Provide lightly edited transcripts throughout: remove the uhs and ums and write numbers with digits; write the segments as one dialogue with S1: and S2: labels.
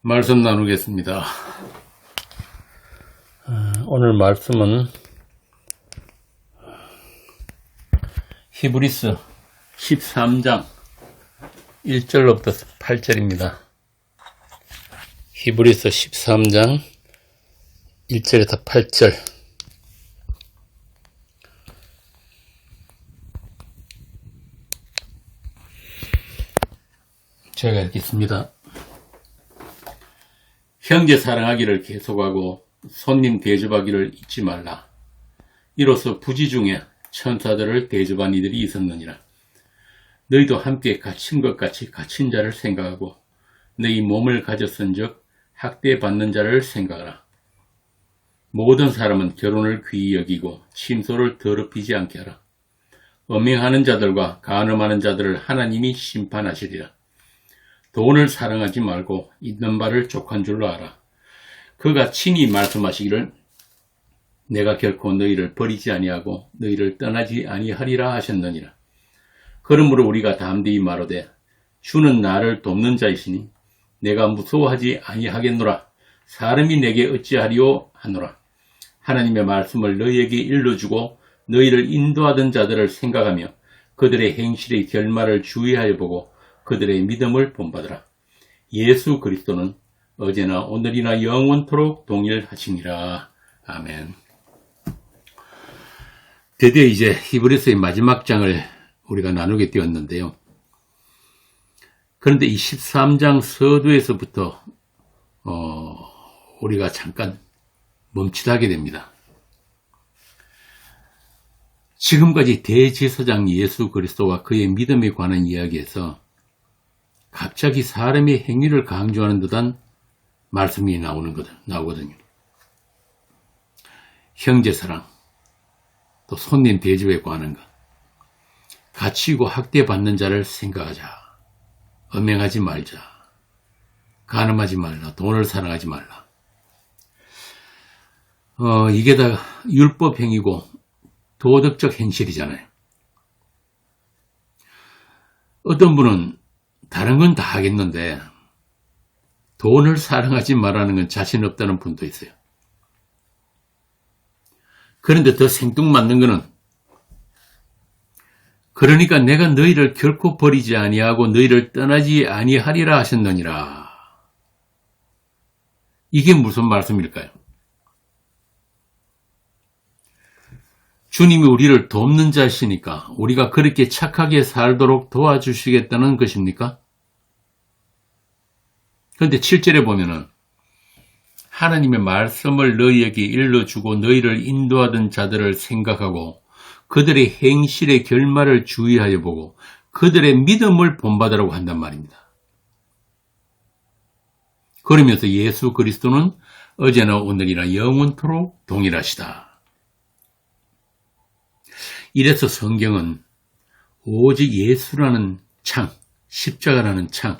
S1: 말씀 나누겠습니다. 오늘 말씀은 히브리서 13장 1절로부터 8절입니다. 히브리서 13장 1절에서 8절. 제가 읽겠습니다. 형제 사랑하기를 계속하고 손님 대접하기를 잊지 말라. 이로써 부지 중에 천사들을 대접한 이들이 있었느니라. 너희도 함께 갇힌 것 같이 갇힌 자를 생각하고 너희 몸을 가졌은즉 학대받는 자를 생각하라. 모든 사람은 결혼을 귀히 여기고 침소를 더럽히지 않게 하라. 음행하는 자들과 간음하는 자들을 하나님이 심판하시리라. 돈을 사랑하지 말고 있는 바를 족한 줄로 알아. 그가 친히 말씀하시기를 내가 결코 너희를 버리지 아니하고 너희를 떠나지 아니하리라 하셨느니라. 그러므로 우리가 담대히 말하되 주는 나를 돕는 자이시니 내가 무서워하지 아니하겠노라. 사람이 내게 어찌하리요 하노라. 하나님의 말씀을 너희에게 일러주고 너희를 인도하던 자들을 생각하며 그들의 행실의 결말을 주의하여 보고 그들의 믿음을 본받으라. 예수 그리스도는 어제나 오늘이나 영원토록 동일하시니라. 아멘. 드디어 이제 히브리서의 마지막 장을 우리가 나누게 되었는데요. 그런데 이 13장 서두에서부터 우리가 잠깐 멈칫하게 됩니다. 지금까지 대제사장 예수 그리스도와 그의 믿음에 관한 이야기에서 갑자기 사람의 행위를 강조하는 듯한 말씀이 나오거든요. 형제사랑, 또 손님 대접에 관한 것, 갇히고 학대받는 자를 생각하자, 음행하지 말자, 간음하지 말라, 돈을 사랑하지 말라. 이게 다 율법행위고 도덕적 행실이잖아요. 어떤 분은 다른 건 다 하겠는데 돈을 사랑하지 말라는 건 자신 없다는 분도 있어요. 그런데 더 생뚱맞는 거는 그러니까 내가 너희를 결코 버리지 아니하고 너희를 떠나지 아니하리라 하셨느니라. 이게 무슨 말씀일까요? 주님이 우리를 돕는 자시니까 우리가 그렇게 착하게 살도록 도와주시겠다는 것입니까? 그런데 7절에 보면은 하나님의 말씀을 너희에게 일러주고 너희를 인도하던 자들을 생각하고 그들의 행실의 결말을 주의하여 보고 그들의 믿음을 본받으라고 한단 말입니다. 그러면서 예수 그리스도는 어제나 오늘이나 영원토록 동일하시다. 이래서 성경은 오직 예수라는 창, 십자가라는 창,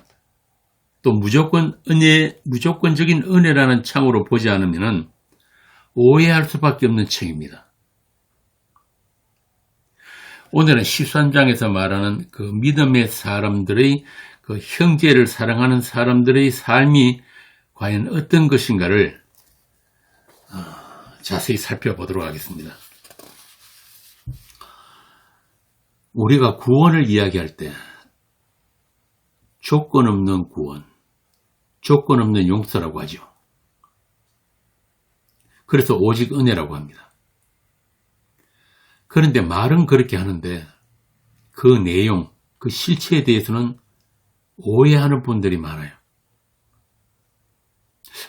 S1: 또 무조건적인 은혜라는 창으로 보지 않으면 오해할 수밖에 없는 책입니다. 오늘은 13장에서 말하는 그 믿음의 사람들의 그 형제를 사랑하는 사람들의 삶이 과연 어떤 것인가를 자세히 살펴보도록 하겠습니다. 우리가 구원을 이야기할 때 조건 없는 구원, 조건 없는 용서라고 하죠. 그래서 오직 은혜라고 합니다. 그런데 말은 그렇게 하는데 그 내용, 그 실체에 대해서는 오해하는 분들이 많아요.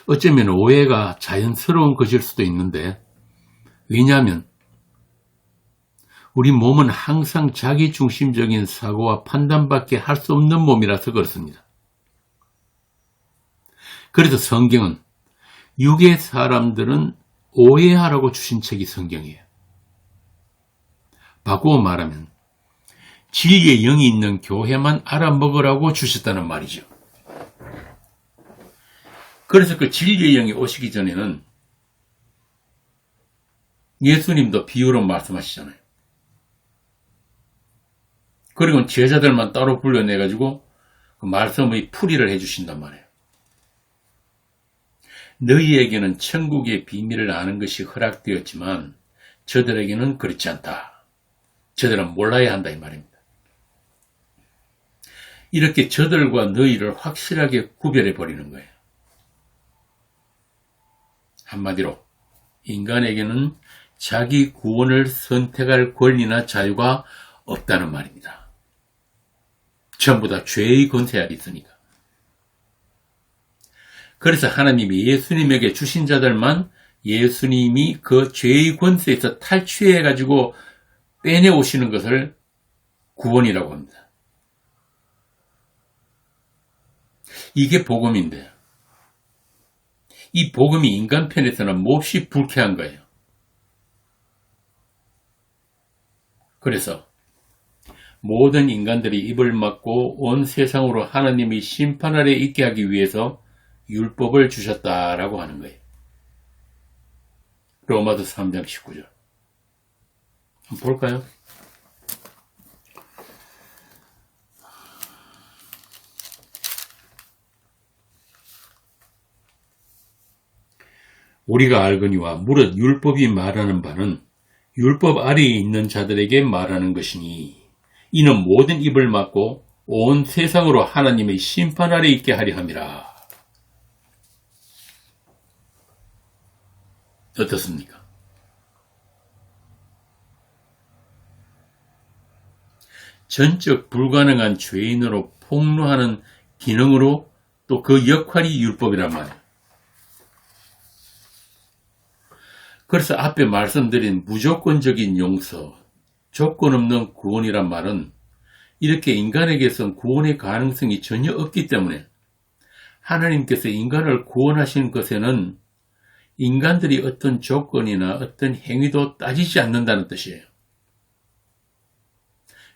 S1: 어쩌면 오해가 자연스러운 것일 수도 있는데 왜냐하면 우리 몸은 항상 자기중심적인 사고와 판단밖에 할 수 없는 몸이라서 그렇습니다. 그래서 성경은 육의 사람들은 오해하라고 주신 책이 성경이에요. 바꾸어 말하면 진리의 영이 있는 교회만 알아먹으라고 주셨다는 말이죠. 그래서 그 진리의 영이 오시기 전에는 예수님도 비유로 말씀하시잖아요. 그리고 제자들만 따로 불러내가지고 그 말씀의 풀이를 해주신단 말이에요. 너희에게는 천국의 비밀을 아는 것이 허락되었지만 저들에게는 그렇지 않다. 저들은 몰라야 한다 이 말입니다. 이렇게 저들과 너희를 확실하게 구별해 버리는 거예요. 한마디로 인간에게는 자기 구원을 선택할 권리나 자유가 없다는 말입니다. 전부 다 죄의 권세 아래 있으니까. 그래서 하나님이 예수님에게 주신 자들만 예수님이 그 죄의 권세에서 탈취해가지고 빼내오시는 것을 구원이라고 합니다. 이게 복음인데 이 복음이 인간 편에서는 몹시 불쾌한 거예요. 그래서 모든 인간들이 입을 막고 온 세상으로 하나님의 심판 아래 있게 하기 위해서 율법을 주셨다라고 하는 거예요. 로마서 3장 19절. 한번 볼까요? 우리가 알거니와 무릇 율법이 말하는 바는 율법 아래에 있는 자들에게 말하는 것이니 이는 모든 입을 막고 온 세상으로 하나님의 심판 아래 있게 하려 함이라. 어떻습니까? 전적 불가능한 죄인으로 폭로하는 기능으로 또 그 역할이 율법이란 말이에요. 그래서 앞에 말씀드린 무조건적인 용서, 조건 없는 구원이란 말은 이렇게 인간에게선 구원의 가능성이 전혀 없기 때문에 하나님께서 인간을 구원하신 것에는 인간들이 어떤 조건이나 어떤 행위도 따지지 않는다는 뜻이에요.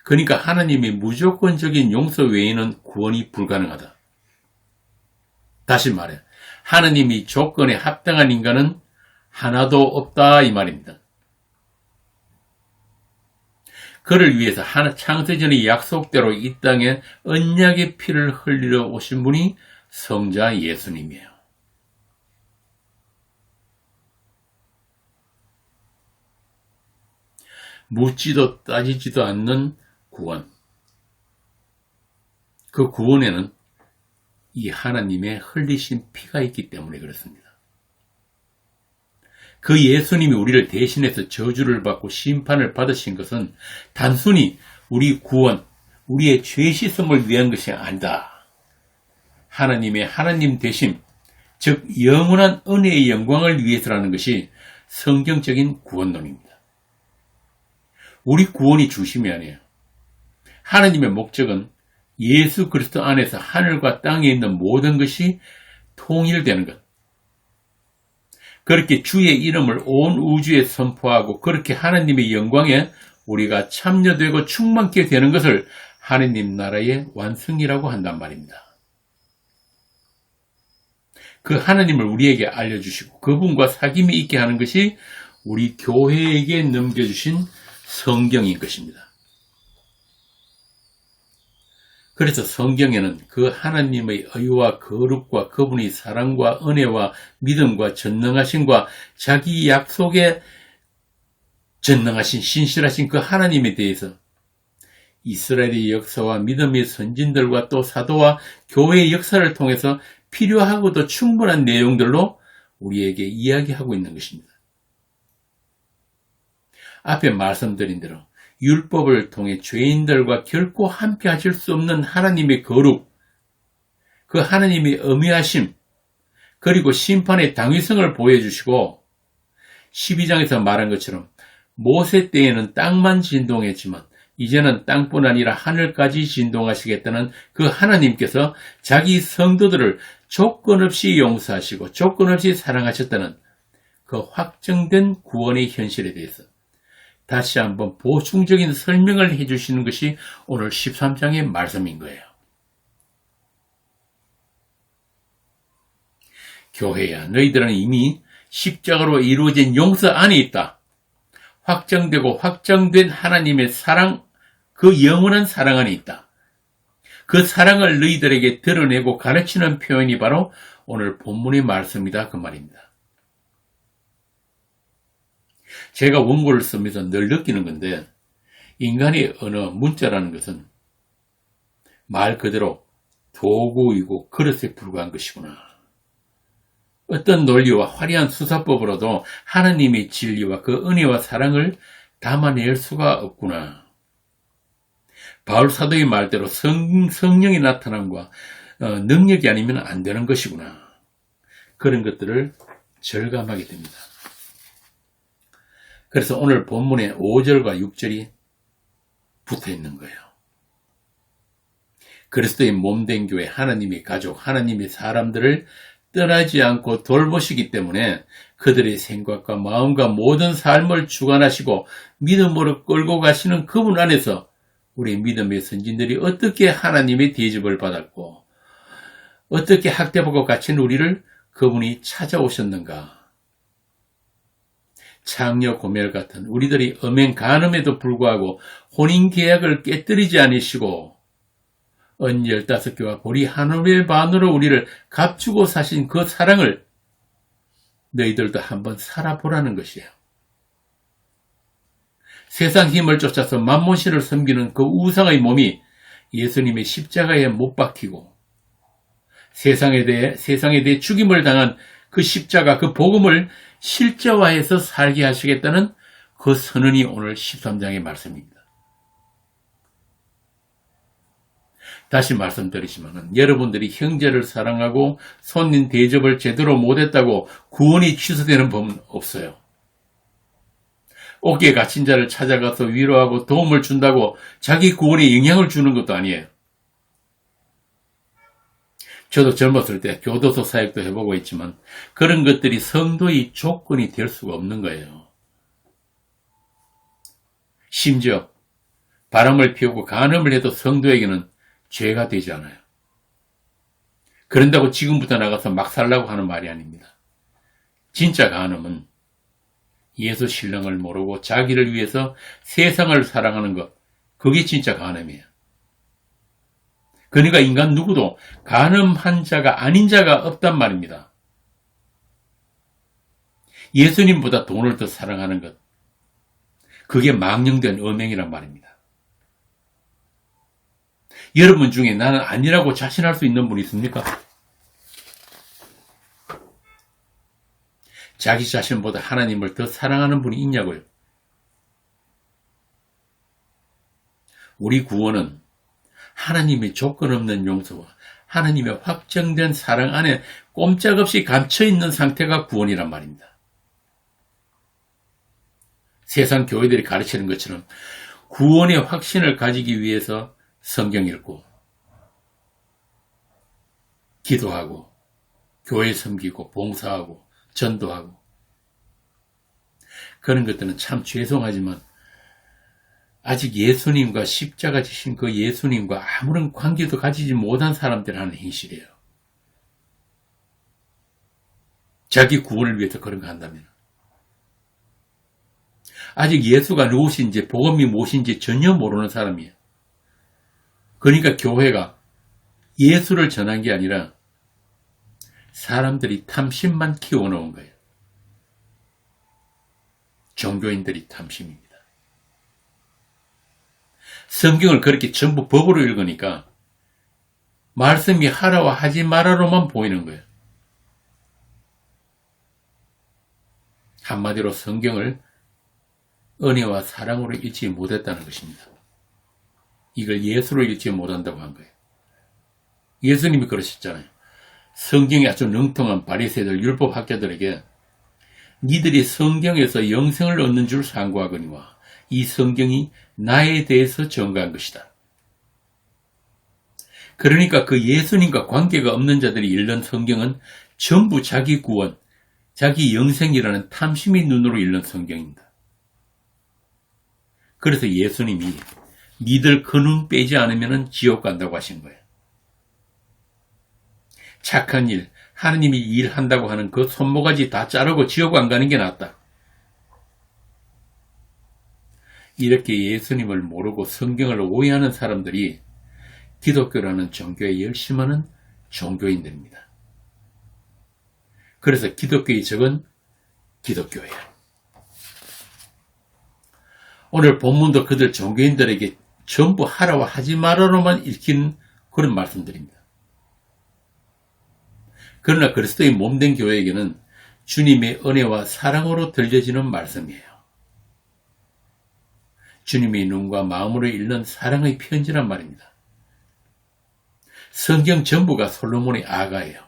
S1: 그러니까 하나님이 무조건적인 용서 외에는 구원이 불가능하다. 다시 말해, 하나님이 조건에 합당한 인간은 하나도 없다 이 말입니다. 그를 위해서 창세전의 약속대로 이 땅에 언약의 피를 흘리러 오신 분이 성자 예수님이에요. 묻지도 따지지도 않는 구원. 그 구원에는 이 하나님의 흘리신 피가 있기 때문에 그렇습니다. 그 예수님이 우리를 대신해서 저주를 받고 심판을 받으신 것은 단순히 우리 구원, 우리의 죄 씻음을 위한 것이 아니다. 하나님의 하나님 되심, 즉 영원한 은혜의 영광을 위해서라는 것이 성경적인 구원론입니다. 우리 구원이 중심이 아니에요. 하나님의 목적은 예수 그리스도 안에서 하늘과 땅에 있는 모든 것이 통일되는 것. 그렇게 주의 이름을 온 우주에 선포하고 그렇게 하나님의 영광에 우리가 참여되고 충만케 되는 것을 하나님 나라의 완성이라고 한단 말입니다. 그 하나님을 우리에게 알려주시고 그분과 사귐이 있게 하는 것이 우리 교회에게 넘겨주신 성경인 것입니다. 그래서 성경에는 그 하나님의 의와 거룩과 그분의 사랑과 은혜와 믿음과 전능하심과 자기 약속에 전능하신 신실하신 그 하나님에 대해서 이스라엘의 역사와 믿음의 선진들과 또 사도와 교회의 역사를 통해서 필요하고도 충분한 내용들로 우리에게 이야기하고 있는 것입니다. 앞에 말씀드린 대로 율법을 통해 죄인들과 결코 함께 하실 수 없는 하나님의 거룩, 그 하나님의 엄위하심, 그리고 심판의 당위성을 보여주시고 12장에서 말한 것처럼 모세 때에는 땅만 진동했지만 이제는 땅뿐 아니라 하늘까지 진동하시겠다는 그 하나님께서 자기 성도들을 조건 없이 용서하시고 조건 없이 사랑하셨다는 그 확정된 구원의 현실에 대해서 다시 한번 보충적인 설명을 해주시는 것이 오늘 13장의 말씀인 거예요. 교회야, 너희들은 이미 십자가로 이루어진 용서 안에 있다. 확정되고 확정된 하나님의 사랑, 그 영원한 사랑 안에 있다. 그 사랑을 너희들에게 드러내고 가르치는 표현이 바로 오늘 본문의 말씀이다 그 말입니다. 제가 원고를 쓰면서 늘 느끼는 건데 인간의 언어, 문자라는 것은 말 그대로 도구이고 그릇에 불과한 것이구나. 어떤 논리와 화려한 수사법으로도 하나님의 진리와 그 은혜와 사랑을 담아낼 수가 없구나. 바울 사도의 말대로 성령의 나타남과 능력이 아니면 안 되는 것이구나. 그런 것들을 절감하게 됩니다. 그래서 오늘 본문에 5절과 6절이 붙어 있는 거예요. 그리스도의 몸된 교회, 하나님의 가족, 하나님의 사람들을 떠나지 않고 돌보시기 때문에 그들의 생각과 마음과 모든 삶을 주관하시고 믿음으로 끌고 가시는 그분 안에서 우리 믿음의 선진들이 어떻게 하나님의 대접을 받았고 어떻게 학대받고 갇힌 우리를 그분이 찾아오셨는가. 창녀 고멜 같은 우리들이 음행 간음에도 불구하고 혼인계약을 깨뜨리지 않으시고 은 15개와 보리 한올의 반으로 우리를 값주고 사신 그 사랑을 너희들도 한번 살아보라는 것이에요. 세상 힘을 쫓아서 만몬신을 섬기는 그 우상의 몸이 예수님의 십자가에 못 박히고 세상에 대해 죽임을 당한 그 십자가, 그 복음을 실제화해서 살게 하시겠다는 그 선언이 오늘 13장의 말씀입니다. 다시 말씀드리지만 여러분들이 형제를 사랑하고 손님 대접을 제대로 못했다고 구원이 취소되는 법은 없어요. 옥에 갇힌 자를 찾아가서 위로하고 도움을 준다고 자기 구원에 영향을 주는 것도 아니에요. 저도 젊었을 때 교도소 사역도 해보고 있지만 그런 것들이 성도의 조건이 될 수가 없는 거예요. 심지어 바람을 피우고 간음을 해도 성도에게는 죄가 되지 않아요. 그런다고 지금부터 나가서 막 살라고 하는 말이 아닙니다. 진짜 간음은 예수 신령을 모르고 자기를 위해서 세상을 사랑하는 것, 그게 진짜 간음이에요. 그러니까 인간 누구도 간음한 자가 아닌 자가 없단 말입니다. 예수님보다 돈을 더 사랑하는 것, 그게 망령된 음행이란 말입니다. 여러분 중에 나는 아니라고 자신할 수 있는 분이 있습니까? 자기 자신보다 하나님을 더 사랑하는 분이 있냐고요? 우리 구원은 하나님의 조건 없는 용서와 하나님의 확정된 사랑 안에 꼼짝없이 감춰있는 상태가 구원이란 말입니다. 세상 교회들이 가르치는 것처럼 구원의 확신을 가지기 위해서 성경 읽고 기도하고 교회 섬기고 봉사하고 전도하고 그런 것들은 참 죄송하지만 아직 예수님과 십자가 지신 그 예수님과 아무런 관계도 가지지 못한 사람들 하는 행실이에요. 자기 구원을 위해서 그런 거 한다면 아직 예수가 누구신지 복음이 무엇인지 전혀 모르는 사람이에요. 그러니까 교회가 예수를 전한 게 아니라 사람들이 탐심만 키워놓은 거예요. 종교인들이 탐심입니다. 성경을 그렇게 전부 법으로 읽으니까 말씀이 하라와 하지 마라로만 보이는 거예요. 한마디로 성경을 은혜와 사랑으로 읽지 못했다는 것입니다. 이걸 예수로 읽지 못한다고 한 거예요. 예수님이 그러셨잖아요. 성경이 아주 능통한 바리새들 율법학자들에게 니들이 성경에서 영생을 얻는 줄 상고하거니와 이 성경이 나에 대해서 증거한 것이다. 그러니까 그 예수님과 관계가 없는 자들이 읽는 성경은 전부 자기 구원, 자기 영생이라는 탐심의 눈으로 읽는 성경입니다. 그래서 예수님이 니들 그 눈 빼지 않으면 지옥 간다고 하신 거예요. 착한 일, 하느님이 일한다고 하는 그 손모가지 다 자르고 지옥 안 가는 게 낫다. 이렇게 예수님을 모르고 성경을 오해하는 사람들이 기독교라는 종교에 열심하는 종교인들입니다. 그래서 기독교의 적은 기독교예요. 오늘 본문도 그들 종교인들에게 전부 하라와 하지 말아로만 읽힌 그런 말씀들입니다. 그러나 그리스도의 몸된 교회에게는 주님의 은혜와 사랑으로 들려지는 말씀이에요. 주님의 눈과 마음으로 읽는 사랑의 편지란 말입니다. 성경 전부가 솔로몬의 아가예요.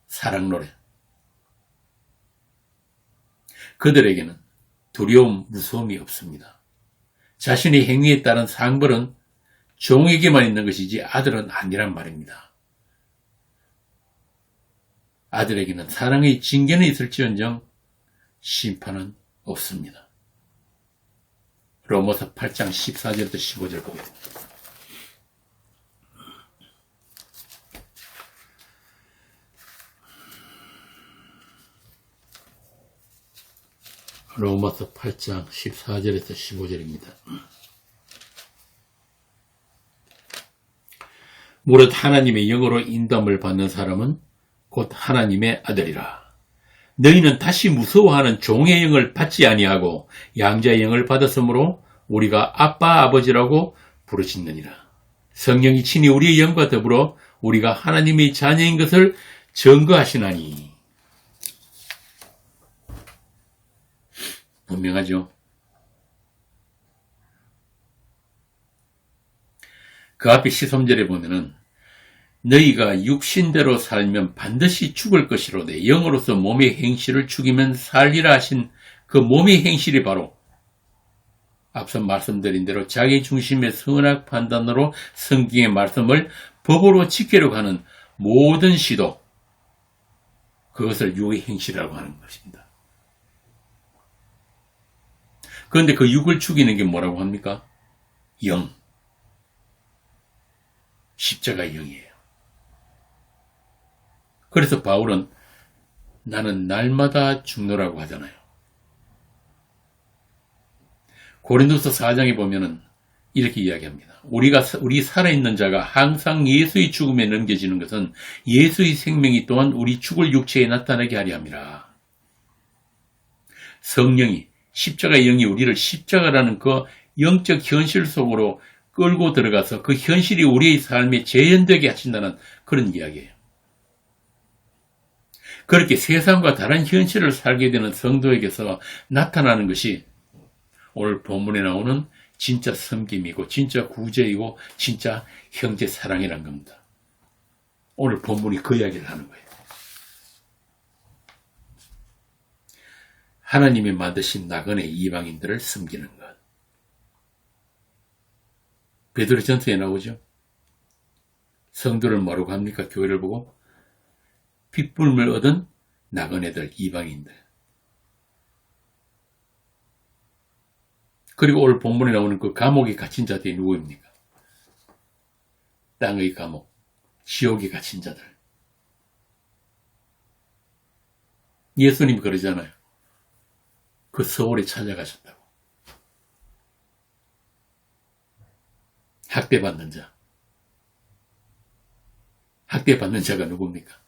S1: 사랑 노래. 그들에게는 두려움, 무서움이 없습니다. 자신의 행위에 따른 상벌은 종에게만 있는 것이지 아들은 아니란 말입니다. 아들에게는 사랑의 징계는 있을지언정 심판은 없습니다. 로마서 8장 14절부터 15절 보겠습니다. 로마서 8장 14절에서 15절입니다. 무릇 하나님의 영으로 인도함을 받는 사람은 곧 하나님의 아들이라. 너희는 다시 무서워하는 종의 영을 받지 아니하고 양자의 영을 받았으므로 우리가 아빠 아버지라고 부르짖느니라. 성령이 친히 우리의 영과 더불어 우리가 하나님의 자녀인 것을 증거하시나니. 분명하죠. 그 앞에 13절에 보면은 너희가 육신대로 살면 반드시 죽을 것이로되 영으로서 몸의 행실을 죽이면 살리라 하신 그 몸의 행실이 바로 앞서 말씀드린 대로 자기 중심의 선악 판단으로 성경의 말씀을 법으로 지키려고 하는 모든 시도, 그것을 육의 행실이라고 하는 것입니다. 그런데 그 육을 죽이는 게 뭐라고 합니까? 영. 십자가의 영이에요. 그래서 바울은 나는 날마다 죽노라고 하잖아요. 고린도서 4장에 보면은 이렇게 이야기합니다. 우리 살아있는 자가 항상 예수의 죽음에 넘겨지는 것은 예수의 생명이 또한 우리 죽을 육체에 나타나게 하려 함이라. 성령이, 십자가의 영이 우리를 십자가라는 그 영적 현실 속으로 끌고 들어가서 그 현실이 우리의 삶에 재현되게 하신다는 그런 이야기예요. 그렇게 세상과 다른 현실을 살게 되는 성도에게서 나타나는 것이 오늘 본문에 나오는 진짜 섬김이고 진짜 구제이고 진짜 형제 사랑이란 겁니다. 오늘 본문이 그 이야기를 하는 거예요. 하나님이 만드신 나그네 이방인들을 섬기는 것. 베드로전서에 나오죠. 성도를 뭐라고 합니까? 교회를 보고 핏불을 얻은 나그네들, 이방인들. 그리고 오늘 본문에 나오는 그 감옥에 갇힌 자들이 누구입니까? 땅의 감옥, 지옥에 갇힌 자들. 예수님이 그러잖아요. 그 서울에 찾아가셨다고. 학대받는 자. 학대받는 자가 누굽니까?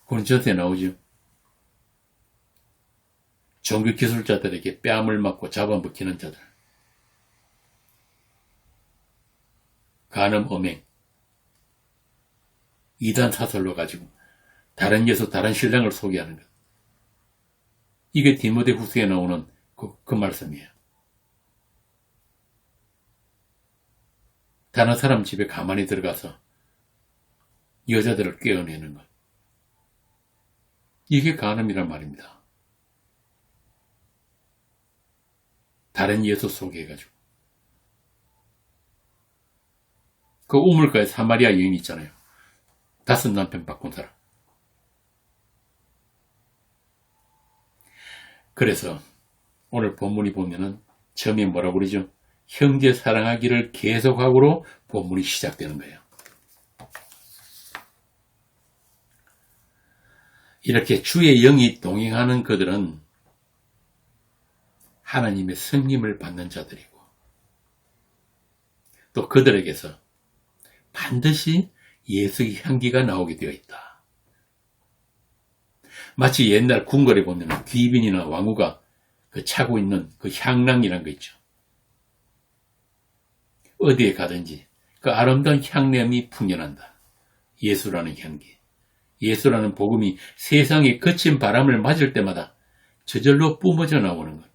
S1: 고린도서에 나오죠. 종교 기술자들에게 뺨을 맞고 잡아먹히는 자들. 간음, 음행, 이단 사설로 가지고 다른 예수, 다른 신랑을 소개하는 것. 이게 디모데후서에 나오는 그 말씀이에요. 다른 사람 집에 가만히 들어가서 여자들을 꿰어내는 것. 이게 간음이란 말입니다. 다른 예수 소개해가지고. 그 우물가에 사마리아 여인 있잖아요. 5 남편 바꾼 사람. 그래서 오늘 본문이 보면은 처음에 뭐라고 그러죠? 형제 사랑하기를 계속하고로 본문이 시작되는 거예요. 이렇게 주의 영이 동행하는 그들은 하나님의 성림을 받는 자들이고 또 그들에게서 반드시 예수의 향기가 나오게 되어 있다. 마치 옛날 궁궐에 보면 귀빈이나 왕후가 그 차고 있는 그 향랑이란 거 있죠. 어디에 가든지 그 아름다운 향냄이 풍겨난다. 예수라는 향기. 예수라는 복음이 세상에 거친 바람을 맞을 때마다 저절로 뿜어져 나오는 것.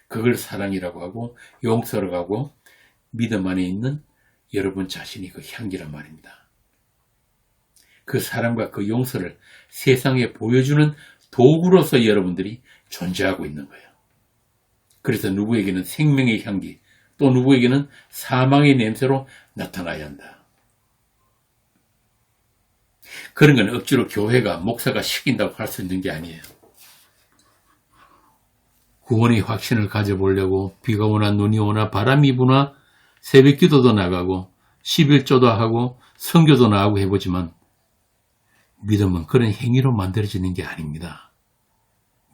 S1: 그걸 사랑이라고 하고 용서라고 하고 믿음 안에 있는 여러분 자신이 그 향기란 말입니다. 그 사랑과 그 용서를 세상에 보여주는 도구로서 여러분들이 존재하고 있는 거예요. 그래서 누구에게는 생명의 향기, 또 누구에게는 사망의 냄새로 나타나야 한다. 그런 건 억지로 교회가, 목사가 시킨다고 할 수 있는 게 아니에요. 구원의 확신을 가져보려고 비가 오나 눈이 오나 바람이 부나 새벽 기도도 나가고 11조도 하고 선교도 나가고 해보지만 믿음은 그런 행위로 만들어지는 게 아닙니다.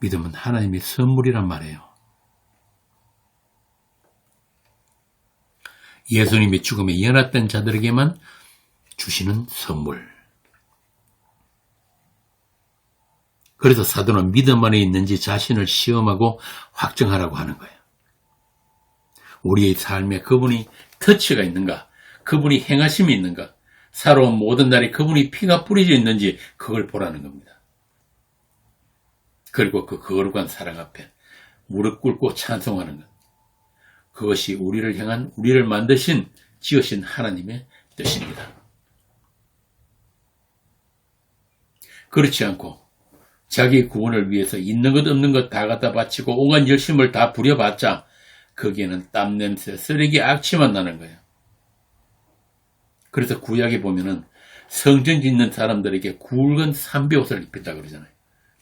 S1: 믿음은 하나님의 선물이란 말이에요. 예수님의 죽음에 연합된 자들에게만 주시는 선물. 그래서 사도는 믿음 안에 있는지 자신을 시험하고 확정하라고 하는 거예요. 우리의 삶에 그분이 터치가 있는가? 그분이 행하심이 있는가? 살아온 모든 날에 그분이 피가 뿌려져 있는지 그걸 보라는 겁니다. 그리고 그 거룩한 사랑 앞에 무릎 꿇고 찬송하는 것. 그것이 우리를 향한, 우리를 만드신, 지으신 하나님의 뜻입니다. 그렇지 않고 자기 구원을 위해서 있는 것 없는 것 다 갖다 바치고 온갖 열심을 다 부려봤자 거기에는 땀냄새, 쓰레기, 악취만 나는 거예요. 그래서 구약에 보면은 성전 짓는 사람들에게 굵은 삼배옷을 입힌다 그러잖아요.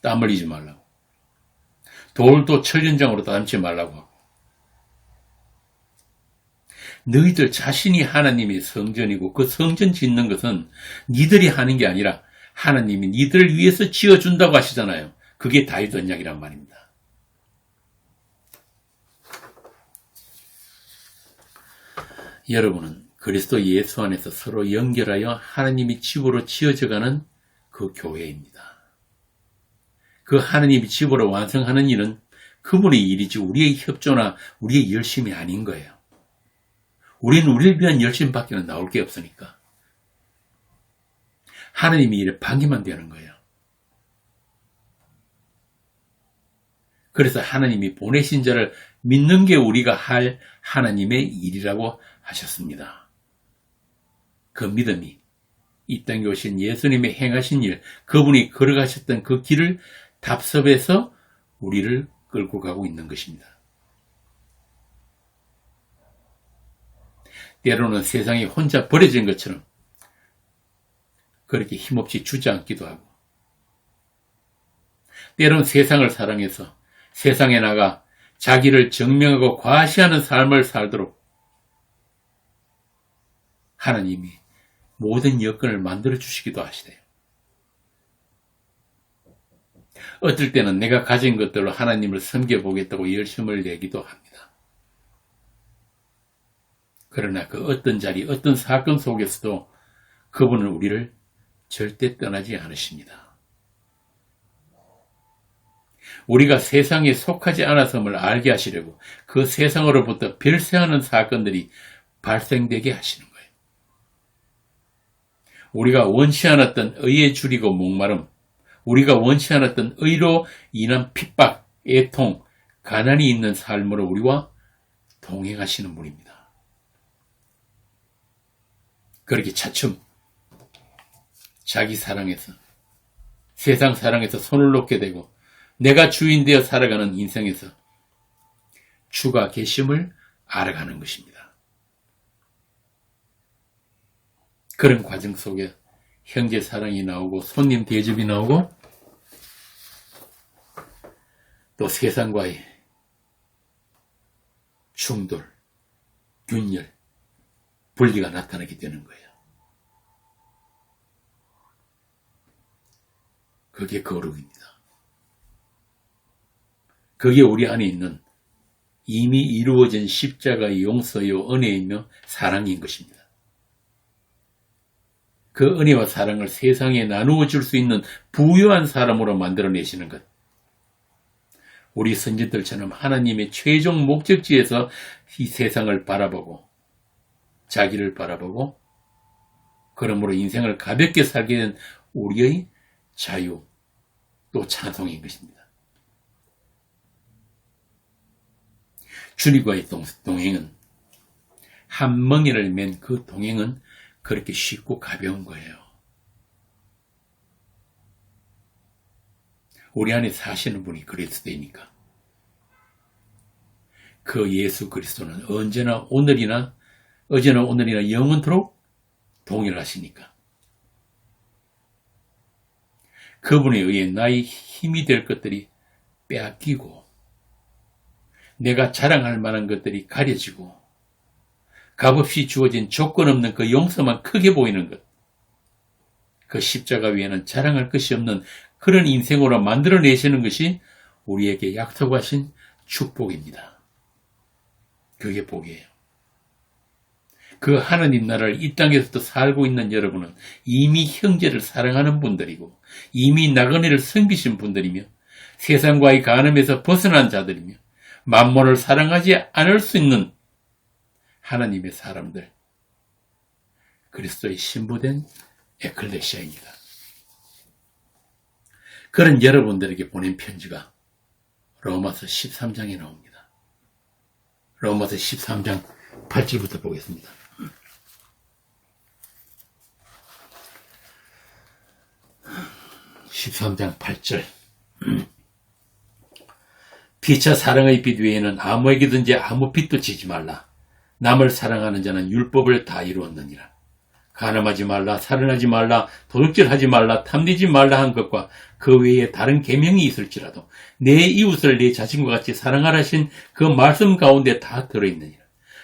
S1: 땀 흘리지 말라고. 돌도 철전장으로 담지 말라고 하고. 너희들 자신이 하나님의 성전이고 그 성전 짓는 것은 니들이 하는 게 아니라 하나님이 니들을 위해서 지어준다고 하시잖아요. 그게 다윗 언약이란 말입니다. 여러분은 그리스도 예수 안에서 서로 연결하여 하나님이 집으로 지어져가는 그 교회입니다. 그 하나님이 집으로 완성하는 일은 그분의 일이지 우리의 협조나 우리의 열심이 아닌 거예요. 우리는 우리를 위한 열심밖에 나올 게 없으니까. 하나님이 일에 방해만 되는 거예요. 그래서 하나님이 보내신 자를 믿는 게 우리가 할 하나님의 일이라고 하셨습니다. 그 믿음이 이 땅에 오신 예수님의 행하신 일, 그분이 걸어가셨던 그 길을 답습해서 우리를 끌고 가고 있는 것입니다. 때로는 세상에 혼자 버려진 것처럼 그렇게 힘없이 주저앉기도 하고, 때로는 세상을 사랑해서 세상에 나가 자기를 증명하고 과시하는 삶을 살도록 하나님이 모든 여건을 만들어 주시기도 하시대요. 어떨 때는 내가 가진 것들로 하나님을 섬겨보겠다고 열심을 내기도 합니다. 그러나 그 어떤 자리, 어떤 사건 속에서도 그분은 우리를 절대 떠나지 않으십니다. 우리가 세상에 속하지 않았음을 알게 하시려고 그 세상으로부터 별세하는 사건들이 발생되게 하시는 거예요. 우리가 원치 않았던 의에 줄이고 목마름, 우리가 원치 않았던 의로 인한 핍박, 애통, 가난이 있는 삶으로 우리와 동행하시는 분입니다. 그렇게 차츰 자기 사랑에서, 세상 사랑에서 손을 놓게 되고 내가 주인 되어 살아가는 인생에서 주가 계심을 알아가는 것입니다. 그런 과정 속에 형제 사랑이 나오고 손님 대접이 나오고 또 세상과의 충돌, 균열, 분리가 나타나게 되는 거예요. 그게 거룩입니다. 그게 우리 안에 있는 이미 이루어진 십자가의 용서요, 은혜이며 사랑인 것입니다. 그 은혜와 사랑을 세상에 나누어 줄 수 있는 부유한 사람으로 만들어내시는 것. 우리 선지들처럼 하나님의 최종 목적지에서 이 세상을 바라보고 자기를 바라보고 그러므로 인생을 가볍게 살게 된 우리의 자유 또 찬송인 것입니다. 주님과의 동행은 한 멍에를 맨 그 동행은 그렇게 쉽고 가벼운 거예요. 우리 안에 사시는 분이 그리스도이니까. 그 예수 그리스도는 언제나 오늘이나 어제나 오늘이나 영원토록 동일하시니까. 그분에 의해 나의 힘이 될 것들이 빼앗기고 내가 자랑할 만한 것들이 가려지고 값없이 주어진 조건 없는 그 용서만 크게 보이는 것. 그 십자가 위에는 자랑할 것이 없는 그런 인생으로 만들어내시는 것이 우리에게 약속하신 축복입니다. 그게 복이에요. 그 하나님 나라를 이 땅에서도 살고 있는 여러분은 이미 형제를 사랑하는 분들이고 이미 나그네를 섬기신 분들이며 세상과의 간음에서 벗어난 자들이며 만몬을 사랑하지 않을 수 있는 하나님의 사람들, 그리스도의 신부된 에클레시아입니다. 그런 여러분들에게 보낸 편지가 로마서 13장에 나옵니다. 로마서 13장 8절부터 보겠습니다. (13장 8절) 피차 사랑의 빛 외에는 아무에게든지 아무 빛도 지지 말라. 남을 사랑하는 자는 율법을 다 이루었느니라. 간음하지 말라, 살인하지 말라, 도둑질하지 말라, 탐내지 말라 한 것과 그 외에 다른 계명이 있을지라도 내 이웃을 내 자신과 같이 사랑하라신 그 말씀 가운데 다 들어있느니라.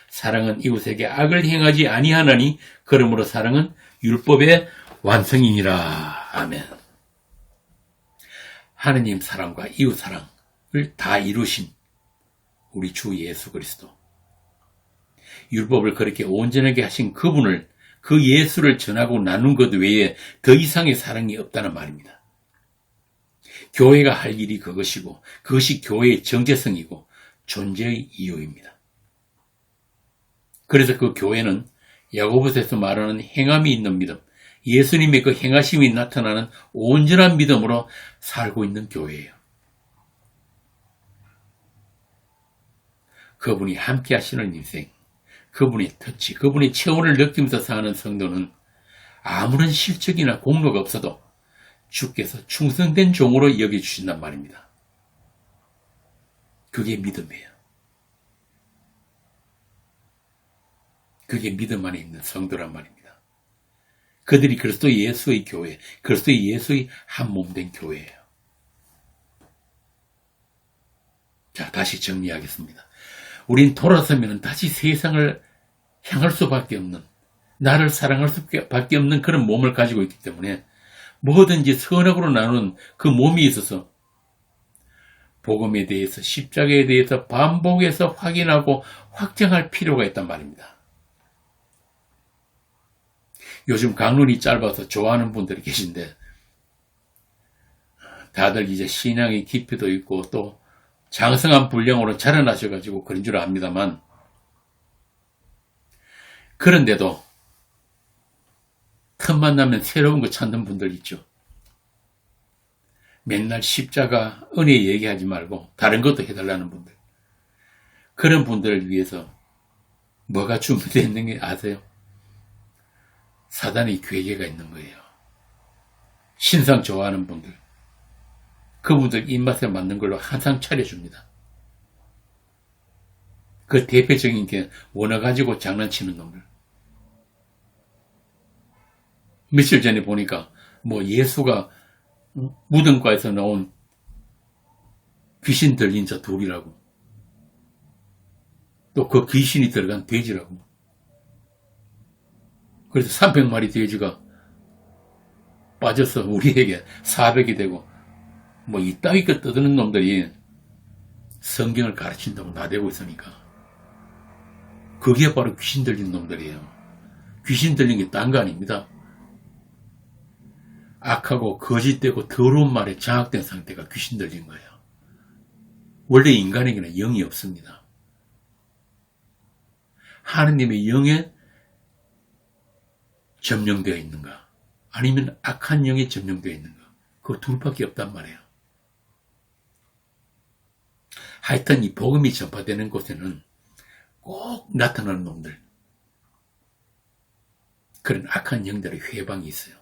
S1: 사랑은 이웃에게 악을 행하지 아니하나니 그러므로 사랑은 율법의 완성이니라. 아멘. 하느님 사랑과 이웃 사랑을 다 이루신 우리 주 예수 그리스도. 율법을 그렇게 온전하게 하신 그분을, 그 예수를 전하고 나눈 것 외에 더 이상의 사랑이 없다는 말입니다. 교회가 할 일이 그것이고 그것이 교회의 정체성이고 존재의 이유입니다. 그래서 그 교회는 야고보서에서 말하는 행함이 있는 믿음, 예수님의 그 행하심이 나타나는 온전한 믿음으로 살고 있는 교회예요. 그분이 함께 하시는 인생, 그분의 터치, 그분의 체온을 느끼면서 사는 성도는 아무런 실적이나 공로가 없어도 주께서 충성된 종으로 여겨주신단 말입니다. 그게 믿음이에요. 그게 믿음 안에 있는 성도란 말입니다. 그들이 그리스도 예수의 교회, 그리스도 예수의 한 몸된 교회예요. 자, 다시 정리하겠습니다. 우린 돌아서면 다시 세상을 향할 수밖에 없는, 나를 사랑할 수밖에 없는 그런 몸을 가지고 있기 때문에 뭐든지 선악으로 나누는 그 몸이 있어서 복음에 대해서, 십자가에 대해서 반복해서 확인하고 확정할 필요가 있단 말입니다. 요즘 강론이 짧아서 좋아하는 분들이 계신데 다들 이제 신앙의 깊이도 있고 또 장성한 분량으로 자라나셔가지고 그런 줄 압니다만, 그런데도 틈만 나면 새로운 거 찾는 분들 있죠. 맨날 십자가 은혜 얘기하지 말고 다른 것도 해달라는 분들. 그런 분들을 위해서 뭐가 준비되어 있는 게 아세요? 사단의 괴계가 있는 거예요. 신상 좋아하는 분들, 그분들 입맛에 맞는 걸로 항상 차려줍니다. 그 대표적인 게 원어 가지고 장난치는 놈들. 며칠 전에 보니까 뭐 예수가 무덤가에서 나온 귀신 들린 자 둘이라고, 또 그 귀신이 들어간 돼지라고. 그래서 300마리 돼지가 빠져서 우리에게 400이 되고, 뭐 이따위 거 떠드는 놈들이 성경을 가르친다고 나대고 있으니까 그게 바로 귀신 들린 놈들이에요. 귀신 들린 게 딴 거 아닙니다. 악하고 거짓되고 더러운 말에 장악된 상태가 귀신 들린 거예요. 원래 인간에게는 영이 없습니다. 하느님의 영에 점령되어 있는가, 아니면 악한 영에 점령되어 있는가, 그 둘밖에 없단 말이에요. 하여튼 이 복음이 전파되는 곳에는 꼭 나타나는 놈들, 그런 악한 영들의 회방이 있어요.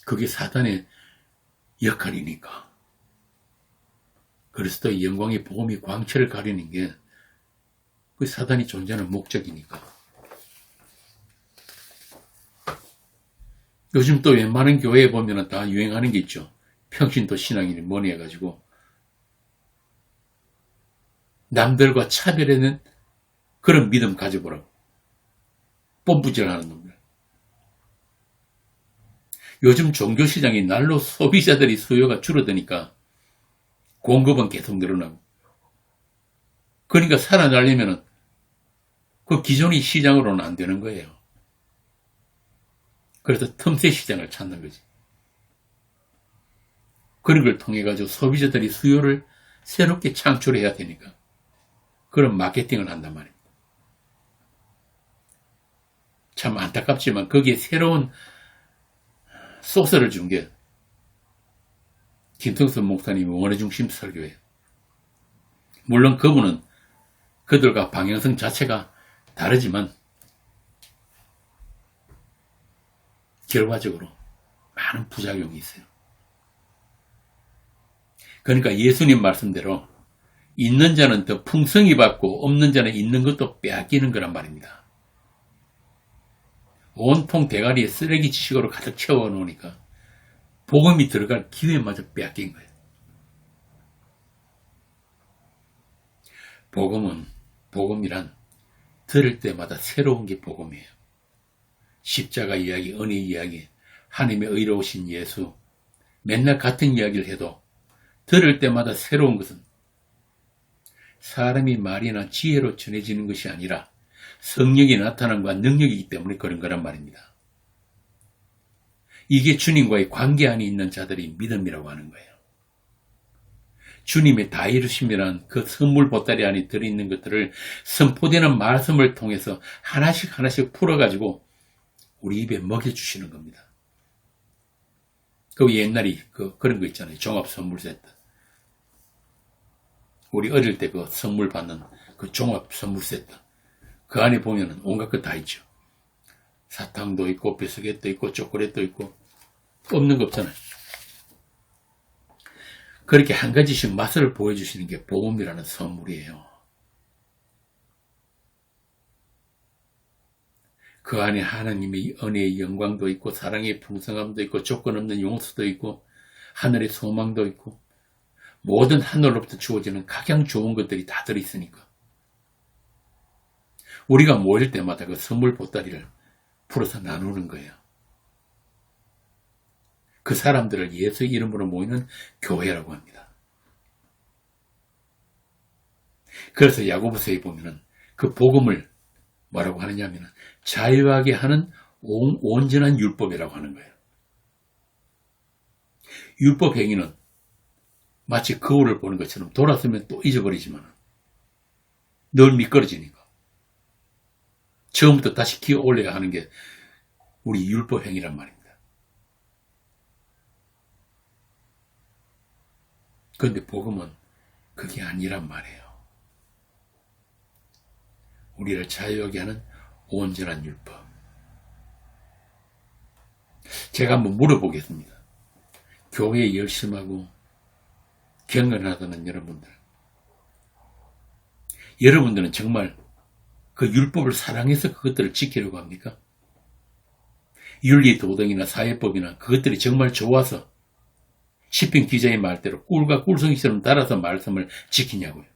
S1: 그게 사단의 역할이니까. 그리스도의 영광의 복음이 광채를 가리는 게 그 사단이 존재하는 목적이니까. 요즘 또 웬만한 교회에 보면 다 유행하는 게 있죠. 평신도 신앙이니 뭐니 해가지고 남들과 차별하는 그런 믿음 가져보라고. 뽐뿌질하는 놈들. 요즘 종교시장이 날로 소비자들이 수요가 줄어드니까 공급은 계속 늘어나고. 그러니까 살아나려면은 그 기존의 시장으로는 안 되는 거예요. 그래서 틈새 시장을 찾는 거지. 그런 걸 통해 가지고 소비자들이 수요를 새롭게 창출해야 되니까 그런 마케팅을 한단 말입니다. 참 안타깝지만 거기에 새로운 소스를 준 게 김성수 목사님의 원어중심 설교예요. 물론 그분은 그들과 방향성 자체가 다르지만 결과적으로 많은 부작용이 있어요. 그러니까 예수님 말씀대로 있는 자는 더 풍성히 받고 없는 자는 있는 것도 빼앗기는 거란 말입니다. 온통 대가리에 쓰레기 지식으로 가득 채워 놓으니까 복음이 들어갈 기회마저 빼앗긴 거예요. 복음이란 들을 때마다 새로운 게 복음이에요. 십자가 이야기, 은혜 이야기, 하나님의 의로우신 예수, 맨날 같은 이야기를 해도 들을 때마다 새로운 것은 사람이 말이나 지혜로 전해지는 것이 아니라 성령이 나타남과 능력이기 때문에 그런 거란 말입니다. 이게 주님과의 관계 안에 있는 자들이 믿음이라고 하는 거예요. 주님의 다 이루심이란 그 선물 보따리 안에 들어있는 것들을 선포되는 말씀을 통해서 하나씩 하나씩 풀어가지고 우리 입에 먹여주시는 겁니다. 그 옛날에 그런 거 있잖아요. 종합 선물 세트. 우리 어릴 때 그 선물 받는 그 종합 선물 세트. 그 안에 보면은 온갖 거 다 있죠. 사탕도 있고, 비스켓도 있고, 초콜릿도 있고, 없는 거 없잖아요. 그렇게 한 가지씩 맛을 보여주시는 게 복음이라는 선물이에요. 그 안에 하나님의 은혜의 영광도 있고, 사랑의 풍성함도 있고, 조건 없는 용서도 있고, 하늘의 소망도 있고, 모든 하늘로부터 주어지는 각양 좋은 것들이 다 들어있으니까. 우리가 모일 때마다 그 선물 보따리를 풀어서 나누는 거예요. 그 사람들을 예수의 이름으로 모이는 교회라고 합니다. 그래서 야고보서에 보면은 그 복음을 뭐라고 하느냐면은 자유하게 하는 온전한 율법이라고 하는 거예요. 율법 행위는 마치 거울을 보는 것처럼 돌아서면 또 잊어버리지만 늘 미끄러지니까 처음부터 다시 기어 올려야 하는 게 우리 율법 행위란 말입니다. 그런데 복음은 그게 아니란 말이에요. 우리를 자유하게 하는 온전한 율법. 제가 한번 물어보겠습니다. 교회에 열심하고 경건하다는 여러분들은 정말 그 율법을 사랑해서 그것들을 지키려고 합니까? 윤리 도덕이나 사회법이나 그것들이 정말 좋아서 시편 기자의 말대로 꿀과 꿀송이처럼 달아서 말씀을 지키냐고요.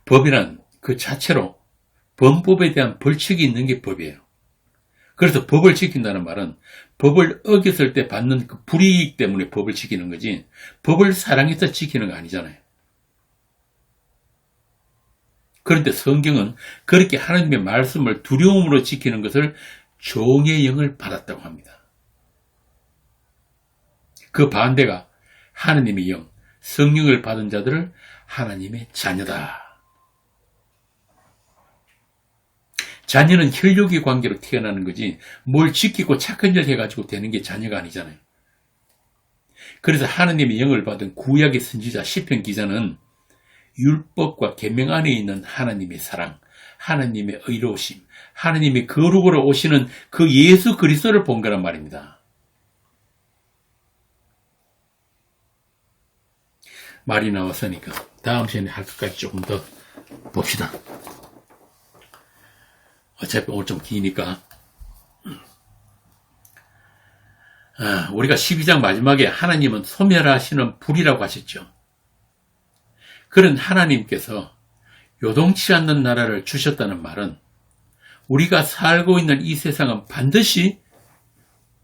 S1: 법이란 그 자체로 범법에 대한 벌칙이 있는 게 법이에요. 그래서 법을 지킨다는 말은 법을 어겼을 때 받는 그 불이익 때문에 법을 지키는 거지 법을 사랑해서 지키는 거 아니잖아요. 그런데 성경은 그렇게 하나님의 말씀을 두려움으로 지키는 것을 종의 영을 받았다고 합니다. 그 반대가 하나님의 영, 성령을 받은 자들을 하나님의 자녀다. 자녀는 혈육의 관계로 태어나는 거지 뭘 지키고 착한 일 해가지고 되는 게 자녀가 아니잖아요. 그래서 하나님의 영을 받은 구약의 선지자 시편 기자는 율법과 계명 안에 있는 하나님의 사랑, 하나님의 의로우심, 하나님의 거룩으로 오시는 그 예수 그리스도를 본 거란 말입니다. 말이 나왔으니까 다음 시간에 할 것까지 조금 더 봅시다. 어차피 오늘 좀 기니까. 우리가 12장 마지막에 하나님은 소멸하시는 불이라고 하셨죠. 그런 하나님께서 요동치 않는 나라를 주셨다는 말은 우리가 살고 있는 이 세상은 반드시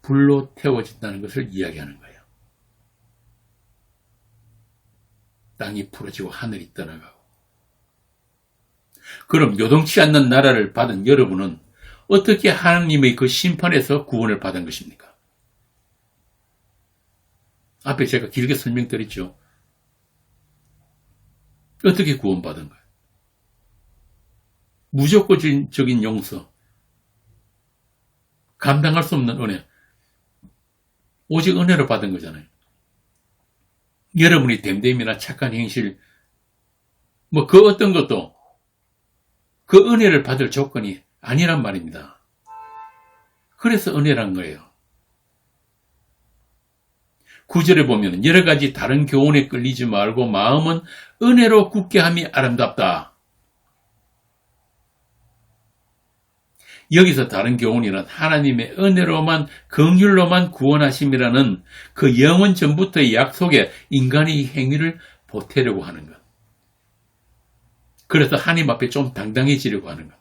S1: 불로 태워진다는 것을 이야기하는 거예요. 땅이 부러지고 하늘이 떠나가고. 그럼 요동치 않는 나라를 받은 여러분은 어떻게 하나님의 그 심판에서 구원을 받은 것입니까? 앞에 제가 길게 설명드렸죠. 어떻게 구원받은 거예요? 무조건적인 용서, 감당할 수 없는 은혜, 오직 은혜로 받은 거잖아요. 여러분이 됨됨이나 착한 행실, 그 어떤 것도 그 은혜를 받을 조건이 아니란 말입니다. 그래서 은혜란 거예요. 9절에 보면 여러 가지 다른 교훈에 끌리지 말고 마음은 은혜로 굳게 함이 아름답다. 여기서 다른 교훈이란 하나님의 은혜로만 긍휼로만 구원하심이라는 그 영원 전부터의 약속에 인간의 행위를 보태려고 하는 것. 그래서 하나님 앞에 좀 당당해지려고 하는 것.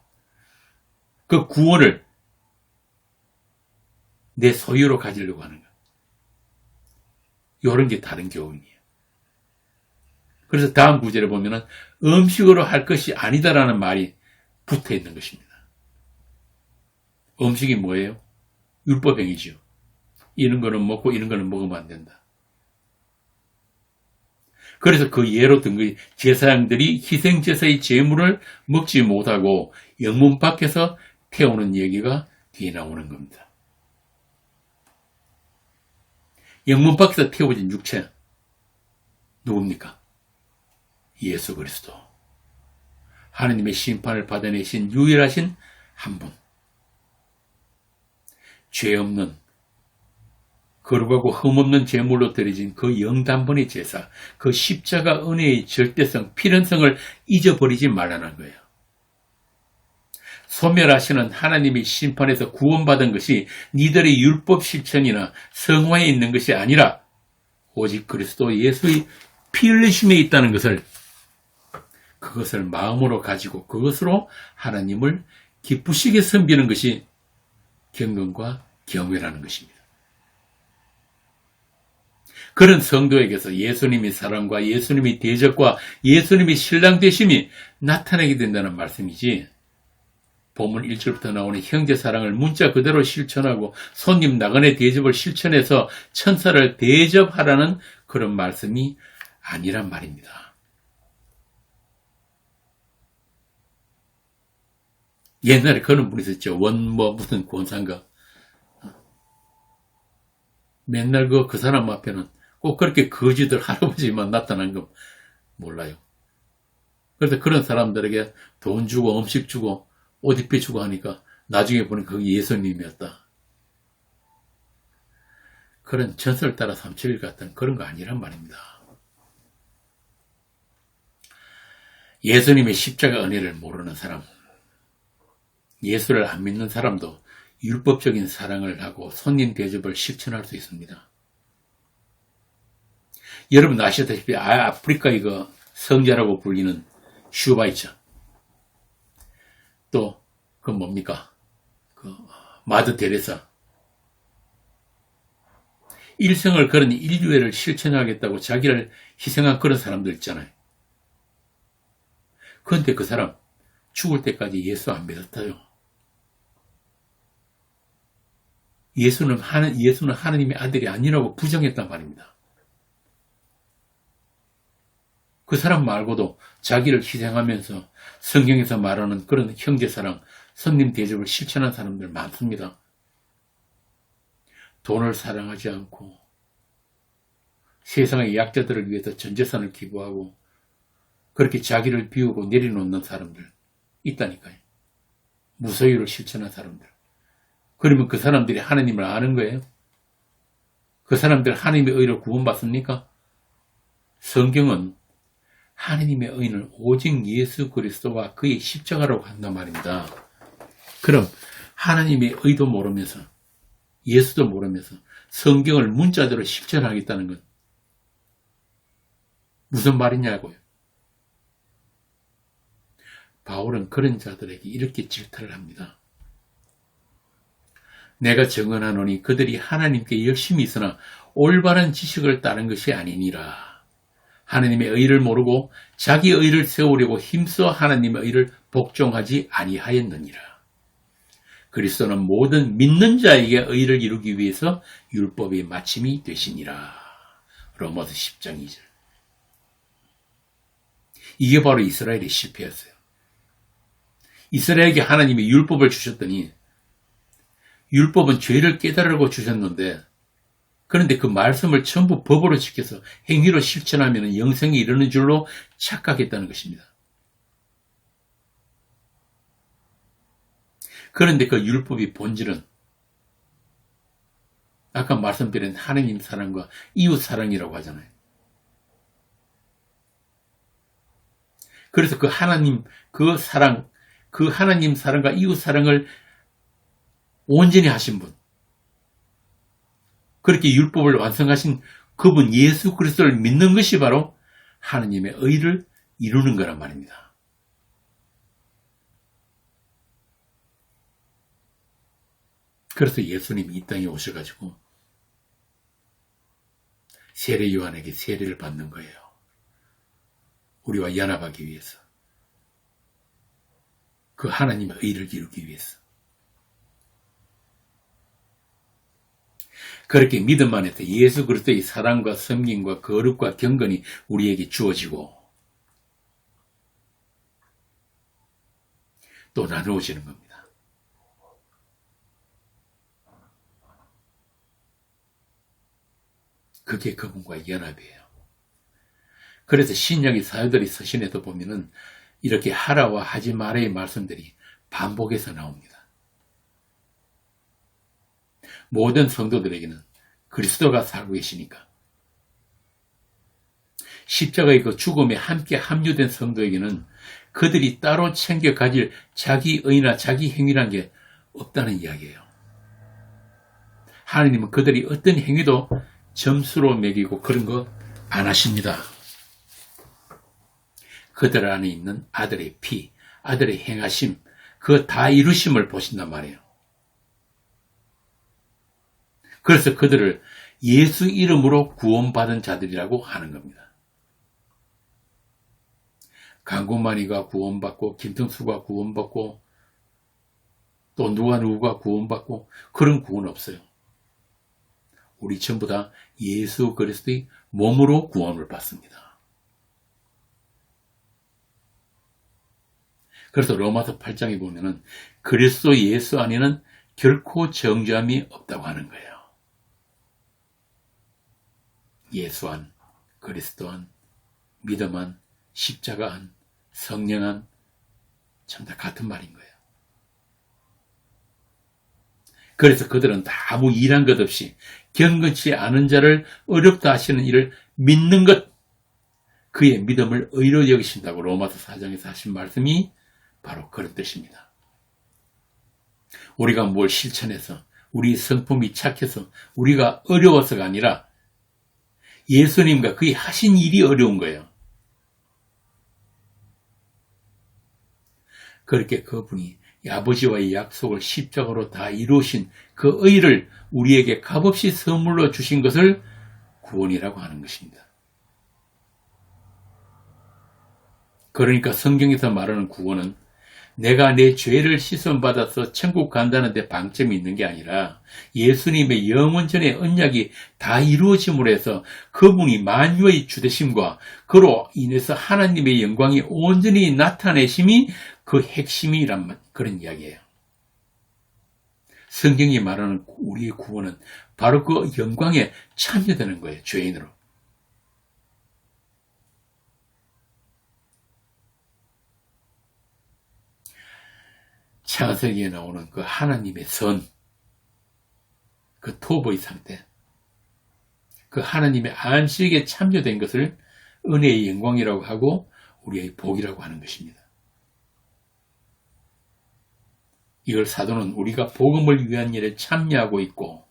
S1: 그 구원을 내 소유로 가지려고 하는 것. 이런 게 다른 교훈이에요. 그래서 다음 구절에 보면은 음식으로 할 것이 아니다라는 말이 붙어 있는 것입니다. 음식이 뭐예요? 율법행위죠. 이런 거는 먹고 이런 거는 먹으면 안 된다. 그래서 그 예로 든 것이 제사장들이 희생제사의 제물을 먹지 못하고 영문 밖에서 태우는 얘기가 뒤에 나오는 겁니다. 영문 밖에서 태워진 육체 누굽니까? 예수 그리스도. 하나님의 심판을 받아내신 유일하신 한 분. 죄 없는 거룩하고 흠없는 제물로 드려진 그 영단번의 제사, 그 십자가 은혜의 절대성, 필연성을 잊어버리지 말라는 거예요. 소멸하시는 하나님의 심판에서 구원받은 것이 니들의 율법 실천이나 성화에 있는 것이 아니라 오직 그리스도 예수의 피 흘리심에 있다는 것을, 그것을 마음으로 가지고 그것으로 하나님을 기쁘시게 섬기는 것이 경건과 경외라는 것입니다. 그런 성도에게서 예수님의 사랑과 예수님의 대적과 예수님의 신랑 되심이 나타나게 된다는 말씀이지, 본문 1절부터 나오는 형제 사랑을 문자 그대로 실천하고 손님 나그네 대접을 실천해서 천사를 대접하라는 그런 말씀이 아니란 말입니다. 옛날에 그런 분이 있었죠. 무슨 권상가. 맨날 그 사람 앞에는 꼭 그렇게 거지들 할아버지만 나타난 거 몰라요. 그래서 그런 사람들에게 돈 주고 음식 주고 옷 입혀주고 하니까 나중에 보니 그게 예수님이었다. 그런 전설 따라 삼칠일 같은 그런 거 아니란 말입니다. 예수님의 십자가 은혜를 모르는 사람, 예수를 안 믿는 사람도 율법적인 사랑을 하고 손님 대접을 실천할 수 있습니다. 여러분 아시다시피 아프리카 이거 성자라고 불리는 슈바 있죠. 또 그 뭡니까? 마드 데레사. 일생을 그런 인류애를 실천하겠다고 자기를 희생한 그런 사람들 있잖아요. 그런데 그 사람 죽을 때까지 예수 안 믿었어요. 예수는 하나님의 아들이 아니라고 부정했단 말입니다. 그 사람 말고도 자기를 희생하면서 성경에서 말하는 그런 형제사랑, 성님 대접을 실천한 사람들 많습니다. 돈을 사랑하지 않고 세상의 약자들을 위해서 전 재산을 기부하고 그렇게 자기를 비우고 내려놓는 사람들 있다니까요. 무소유를 실천한 사람들. 그러면 그 사람들이 하나님을 아는 거예요? 그 사람들 하나님의 의로 구원받습니까? 성경은 하나님의 의는 오직 예수 그리스도와 그의 십자가라고 한단 말입니다. 그럼 하나님의 의도 모르면서 예수도 모르면서 성경을 문자대로 실천하겠다는 건 무슨 말이냐고요. 바울은 그런 자들에게 이렇게 질타를 합니다. 내가 증언하노니 그들이 하나님께 열심히 있으나 올바른 지식을 따른 것이 아니니라. 하나님의 의를 모르고 자기 의를 세우려고 힘써 하나님의 의를 복종하지 아니하였느니라. 그리스도는 모든 믿는 자에게 의를 이루기 위해서 율법의 마침이 되시니라. 로마서 10장 2절. 이게 바로 이스라엘의 실패였어요. 이스라엘에게 하나님이 율법을 주셨더니 율법은 죄를 깨달으라고 주셨는데 그런데 그 말씀을 전부 법으로 지켜서 행위로 실천하면 영생에 이르는 줄로 착각했다는 것입니다. 그런데 그 율법의 본질은 아까 말씀드린 하나님 사랑과 이웃 사랑이라고 하잖아요. 그래서 그 하나님 사랑과 이웃 사랑을 온전히 하신 분, 그렇게 율법을 완성하신 그분 예수 그리스도를 믿는 것이 바로 하나님의 의를 이루는 거란 말입니다. 그래서 예수님이 이 땅에 오셔가지고 세례 요한에게 세례를 받는 거예요. 우리와 연합하기 위해서. 그 하나님의 의를 이루기 위해서. 그렇게 믿음 안에서 예수 그리스도의 사랑과 섬김과 거룩과 경건이 우리에게 주어지고 또 나누어지는 겁니다. 그게 그분과 연합이에요. 그래서 신약의 사도들의 서신에도 보면은 이렇게 하라와 하지 말아의 말씀들이 반복해서 나옵니다. 모든 성도들에게는 그리스도가 살고 계시니까 십자가의 그 죽음에 함께 합류된 성도에게는 그들이 따로 챙겨 가질 자기 의나 자기 행위란 게 없다는 이야기예요. 하나님은 그들이 어떤 행위도 점수로 매기고 그런 거 안 하십니다. 그들 안에 있는 아들의 피, 아들의 행하심, 그 다 이루심을 보신단 말이에요. 그래서 그들을 예수 이름으로 구원받은 자들이라고 하는 겁니다. 강구만이가 구원받고 김등수가 구원받고 또 누가 구원받고 그런 구원 없어요. 우리 전부 다 예수 그리스도의 몸으로 구원을 받습니다. 그래서 로마서 8장에 보면은 그리스도 예수 안에는 결코 정죄함이 없다고 하는 거예요. 예수 안, 그리스도 안, 믿음 안, 십자가 안, 성령 안, 참 다 같은 말인 거예요. 그래서 그들은 다 아무 일한 것 없이 경건치 않은 자를 어렵다 하시는 일을 믿는 것, 그의 믿음을 의로 여기신다고 로마서 4장에서 하신 말씀이 바로 그런 뜻입니다. 우리가 뭘 실천해서 우리 성품이 착해서 우리가 어려워서가 아니라 예수님과 그의 하신 일이 어려운 거예요. 그렇게 그분이 아버지와의 약속을 십자가로 다 이루신 그 의를 우리에게 값없이 선물로 주신 것을 구원이라고 하는 것입니다. 그러니까 성경에서 말하는 구원은 내가 내 죄를 씻음받아서 천국 간다는데 방점이 있는 게 아니라 예수님의 영원전의 언약이 다 이루어짐으로 해서 그분이 만유의 주되심과 그로 인해서 하나님의 영광이 온전히 나타내심이 그 핵심이란 그런 이야기예요. 성경이 말하는 우리의 구원은 바로 그 영광에 참여되는 거예요. 죄인으로. 창세기에 나오는 그 하나님의 선, 그 토보의 상태, 그 하나님의 안식에 참여된 것을 은혜의 영광이라고 하고 우리의 복이라고 하는 것입니다. 이걸 사도는 우리가 복음을 위한 일에 참여하고 있고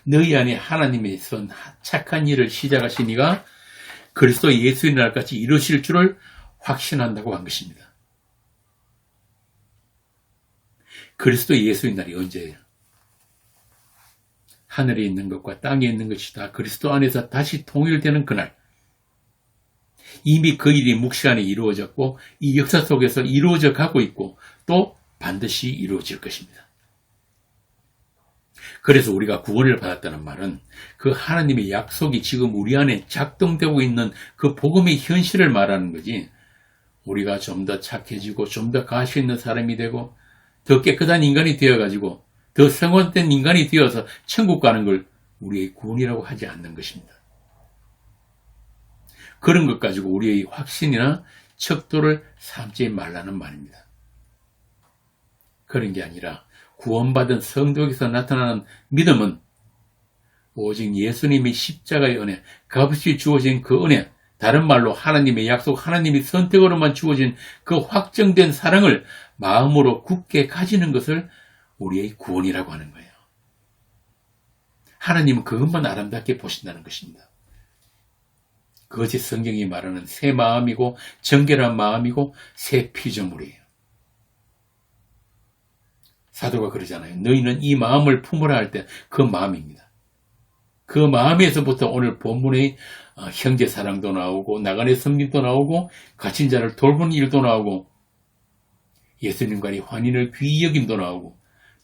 S1: 너희 안에 하나님의 선 착한 일을 시작하신 이가 그리스도 예수의 날까지 이루실 줄을 확신한다고 한 것입니다. 그리스도 예수의 날이 언제예요? 하늘에 있는 것과 땅에 있는 것이 다 그리스도 안에서 다시 통일되는 그날. 이미 그 일이 묵시간에 이루어졌고 이 역사 속에서 이루어져 가고 있고 또 반드시 이루어질 것입니다. 그래서 우리가 구원을 받았다는 말은 그 하나님의 약속이 지금 우리 안에 작동되고 있는 그 복음의 현실을 말하는 거지, 우리가 좀 더 착해지고 좀 더 가시 있는 사람이 되고 더 깨끗한 인간이 되어가지고 더 성원된 인간이 되어서 천국 가는 걸 우리의 구원이라고 하지 않는 것입니다. 그런 것 가지고 우리의 확신이나 척도를 삼지 말라는 말입니다. 그런 게 아니라 구원받은 성도에게서 나타나는 믿음은 오직 예수님의 십자가의 은혜, 값없이 주어진 그 은혜, 다른 말로 하나님의 약속, 하나님의 선택으로만 주어진 그 확정된 사랑을 마음으로 굳게 가지는 것을 우리의 구원이라고 하는 거예요. 하나님은 그것만 아름답게 보신다는 것입니다. 그것이 성경이 말하는 새 마음이고 정결한 마음이고 새 피조물이에요. 사도가 그러잖아요. 너희는 이 마음을 품으라 할 때 그 마음입니다. 그 마음에서부터 오늘 본문의 형제 사랑도 나오고 나간의 섬김도 나오고 갇힌 자를 돌보는 일도 나오고 예수님과의 환인을 귀히 여김도 나오고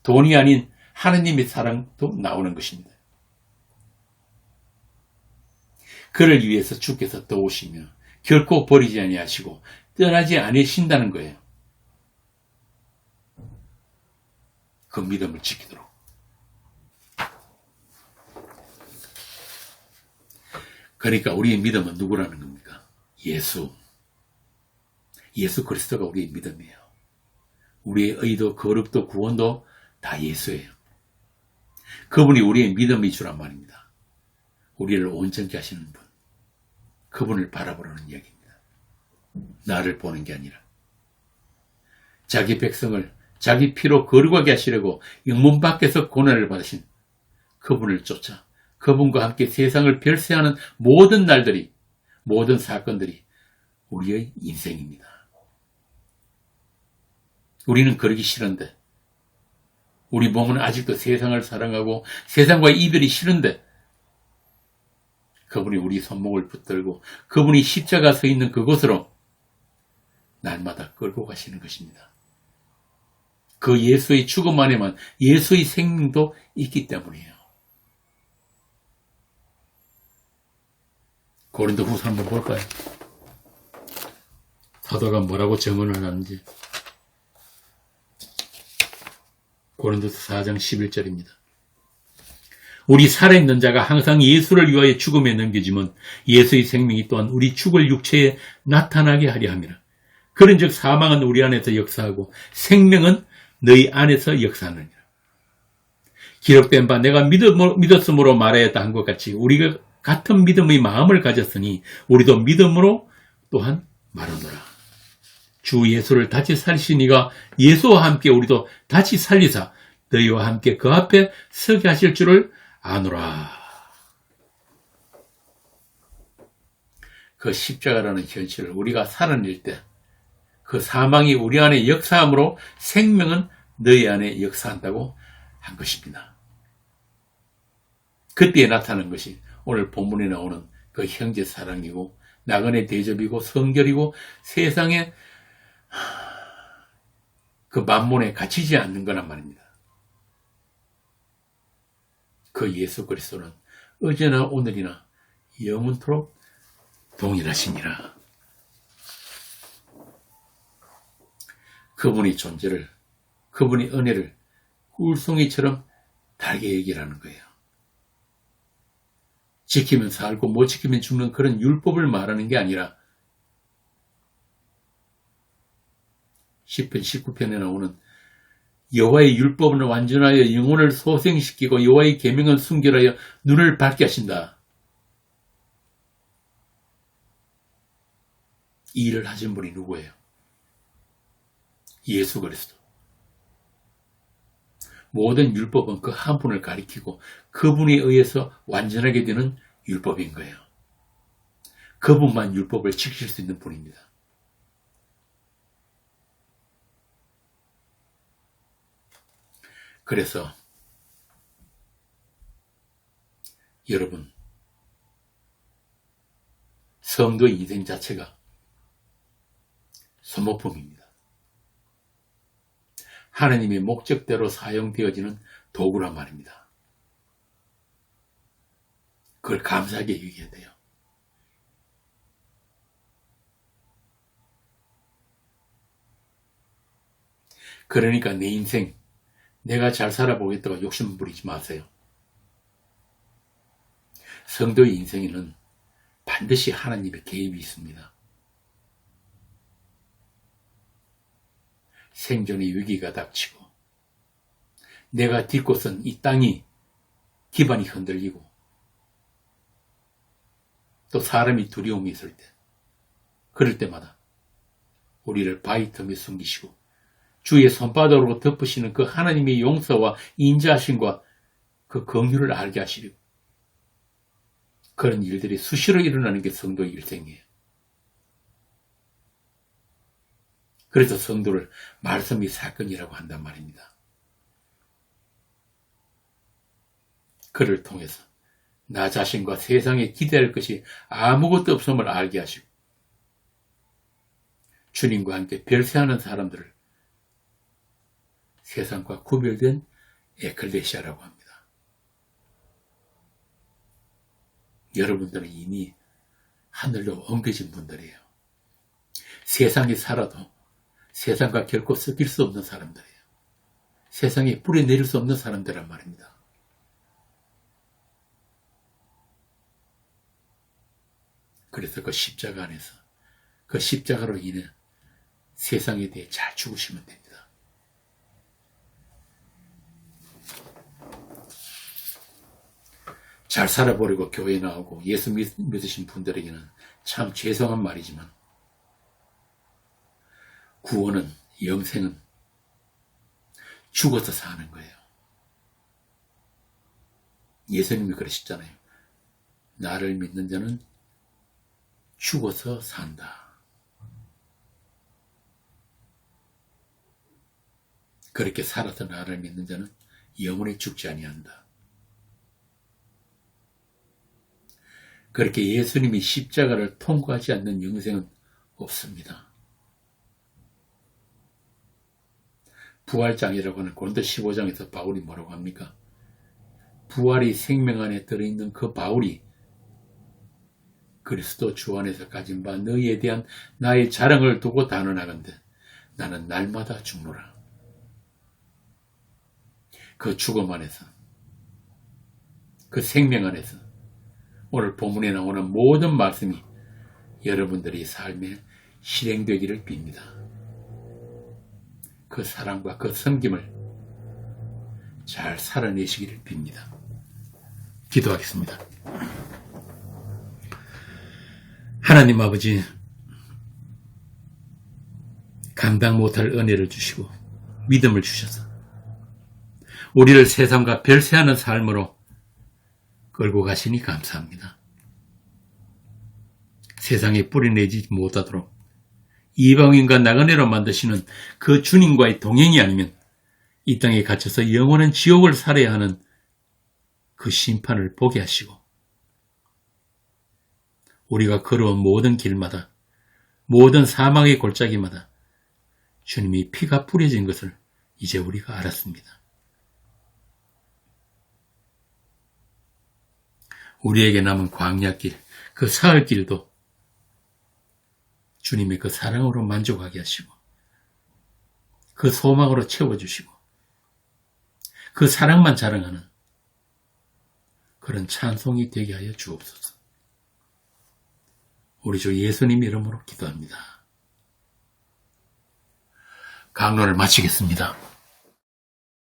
S1: 돈이 아닌 하나님의 사랑도 나오는 것입니다. 그를 위해서 주께서 또 오시며 결코 버리지 아니하시고 떠나지 않으신다는 거예요. 그 믿음을 지키도록. 그러니까 우리의 믿음은 누구라는 겁니까? 예수. 예수 그리스도가 우리의 믿음이에요. 우리의 의도, 거룩도, 구원도 다 예수예요. 그분이 우리의 믿음이 주란 말입니다. 우리를 온전케 하시는 분. 그분을 바라보라는 이야기입니다. 나를 보는 게 아니라. 자기 백성을 자기 피로 거룩하게 하시려고 영문 밖에서 고난을 받으신 그분을 쫓아 그분과 함께 세상을 별세하는 모든 날들이, 모든 사건들이 우리의 인생입니다. 우리는 그러기 싫은데, 우리 몸은 아직도 세상을 사랑하고 세상과의 이별이 싫은데 그분이 우리 손목을 붙들고 그분이 십자가 서 있는 그곳으로 날마다 끌고 가시는 것입니다. 그 예수의 죽음 안에만 예수의 생명도 있기 때문이에요. 고린도후서 한번 볼까요? 사도가 뭐라고 증언을 하는지. 고린도서 4장 11절입니다. 우리 살아있는 자가 항상 예수를 위하여 죽음에 넘겨지면 예수의 생명이 또한 우리 죽을 육체에 나타나게 하려 함이라. 그런즉 사망은 우리 안에서 역사하고 생명은 너희 안에서 역사하느니라. 기록된 바 내가 믿었으므로 말하였다 한 것 같이 우리가 같은 믿음의 마음을 가졌으니 우리도 믿음으로 또한 말하노라. 주 예수를 다시 살리신 이가 예수와 함께 우리도 다시 살리사 너희와 함께 그 앞에 서게 하실 줄을 아노라. 그 십자가라는 현실을 우리가 살아낼 때 그 사망이 우리 안에 역사함으로 생명은 너희 안에 역사한다고 한 것입니다. 그때에 나타난 것이 오늘 본문에 나오는 그 형제 사랑이고 나그네 대접이고 성결이고 세상에 그 만몬에 갇히지 않는 거란 말입니다. 그 예수 그리스도는 어제나 오늘이나 영원토록 동일하시니라. 그분의 존재를, 그분의 은혜를 꿀송이처럼 달게 얘기하는 거예요. 지키면 살고 못 지키면 죽는 그런 율법을 말하는 게 아니라 시편 19편에 나오는 여호와의 율법은 완전하여 영혼을 소생시키고 여호와의 계명은 순결하여 눈을 밝게 하신다. 이 일을 하신 분이 누구예요? 예수 그리스도. 모든 율법은 그 한 분을 가리키고 그분에 의해서 완전하게 되는 율법인 거예요. 그분만 율법을 지킬 수 있는 분입니다. 그래서 여러분, 성도의 인생 자체가 소모품입니다. 하나님의 목적대로 사용되어지는 도구란 말입니다. 그걸 감사하게 얘기해야 돼요. 그러니까 내 인생, 내가 잘 살아보겠다고 욕심 부리지 마세요. 성도의 인생에는 반드시 하나님의 개입이 있습니다. 생존의 위기가 닥치고 내가 딛고 선 이 땅이 기반이 흔들리고 또 사람이 두려움이 있을 때 그럴 때마다 우리를 바위 틈에 숨기시고 주의 손바닥으로 덮으시는 그 하나님의 용서와 인자하심과 그 긍휼을 알게 하시려고 그런 일들이 수시로 일어나는 게 성도의 일생이에요. 그래서 성도를 말씀의 사건이라고 한단 말입니다. 그를 통해서 나 자신과 세상에 기대할 것이 아무것도 없음을 알게 하시고 주님과 함께 별세하는 사람들을 세상과 구별된 에클레시아라고 합니다. 여러분들은 이미 하늘로 옮겨진 분들이에요. 세상에 살아도 세상과 결코 섞일 수 없는 사람들이에요. 세상에 뿌리 내릴 수 없는 사람들란 말입니다. 그래서 그 십자가 안에서 그 십자가로 인해 세상에 대해 잘 죽으시면 됩니다. 잘 살아보려고 교회 나오고 예수 믿으신 분들에게는 참 죄송한 말이지만 구원은, 영생은 죽어서 사는 거예요. 예수님이 그러셨잖아요. 나를 믿는 자는 죽어서 산다. 그렇게 살아서 나를 믿는 자는 영원히 죽지 아니한다. 그렇게 예수님이 십자가를 통과하지 않는 영생은 없습니다. 부활장이라고 하는 고린도 15장에서 바울이 뭐라고 합니까? 부활이 생명 안에 들어있는 그 바울이 그리스도 주 안에서 가진 바 너희에 대한 나의 자랑을 두고 단언하건대 나는 날마다 죽노라. 그 죽음 안에서, 그 생명 안에서 오늘 본문에 나오는 모든 말씀이 여러분들의 삶에 실행되기를 빕니다. 그 사랑과 그 섬김을 잘 살아내시기를 빕니다. 기도하겠습니다. 하나님 아버지, 감당 못할 은혜를 주시고 믿음을 주셔서 우리를 세상과 별세하는 삶으로 끌고 가시니 감사합니다. 세상에 뿌리내지 못하도록 이방인과 나그네로 만드시는 그 주님과의 동행이 아니면 이 땅에 갇혀서 영원한 지옥을 살아야 하는 그 심판을 보게 하시고 우리가 걸어온 모든 길마다 모든 사망의 골짜기마다 주님이 피가 뿌려진 것을 이제 우리가 알았습니다. 우리에게 남은 광야길, 그 사흘길도 주님의 그 사랑으로 만족하게 하시고 그 소망으로 채워주시고 그 사랑만 자랑하는 그런 찬송이 되게 하여 주옵소서. 우리 주 예수님 이름으로 기도합니다. 강론을 마치겠습니다.